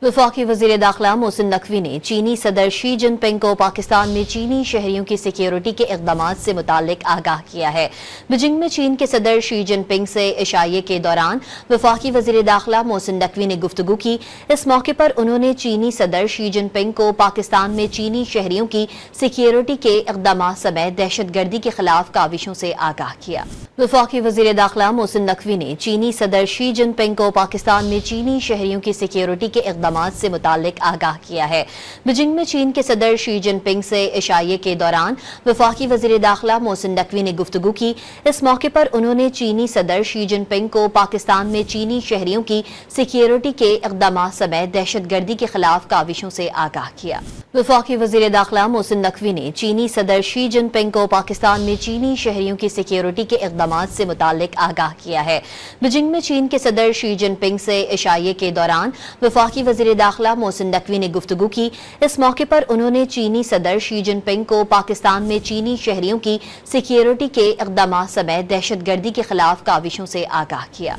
वफाकी वज़ीर दाखिला मोहसिन नकवी ने चीनी सदर शी जिनपिंग को पाकिस्तान में चीनी शहरियों की सिक्योरिटी के इक़दामात से मुताल्लिक आगाह किया है। बीजिंग में चीन के सदर शी जिनपिंग से इशाये के दौरान वफाकी वज़ीर दाखिला मोहसिन नकवी ने गुफ्तगू की। इस मौके पर उन्होंने चीनी सदर शी जिनपिंग को पाकिस्तान में चीनी शहरियों की सिक्योरिटी के इक़दामात समेत दहशतगर्दी के खिलाफ काविशों से आगाह किया। वफाकी वज़ीर दाखिला मोहसिन नकवी ने चीनी सदर शी जिनपिंग को पाकिस्तान में चीनी शहरियों की सिक्योरिटी के इक़दामात से मुताल्लिक आगाह किया है। बीजिंग में चीन के सदर शी जिनपिंग से इशाये के दौरान वफाकी वज़ीर दाखिला मोहसिन नकवी ने गुफ्तगू की। इस मौके पर उन्होंने चीनी सदर शी जिनपिंग को पाकिस्तान में चीनी शहरियों की सिक्योरिटी के इक़दामात समेत दहशतगर्दी के खिलाफ काविशों से आगाह किया। वफाकी वज़ीर दाखिला मोहसिन नकवी ने चीनी सदर शी जिनपिंग को पाकिस्तान में चीनी शहरियों की सिक्योरिटी के इक़दामात से मुताल्लिक आगाह किया है। बीजिंग में चीन के सदर शी जिनपिंग से इशाये के दौरान वफाकी वज़ीर दाखिला मोहसिन नकवी ने गुफ्तगू की। इस मौके पर उन्होंने चीनी सदर शी जिनपिंग को पाकिस्तान में चीनी शहरियों की सिक्योरिटी के इक़दामात समेत दहशतगर्दी के खिलाफ काविशों से आगाह किया।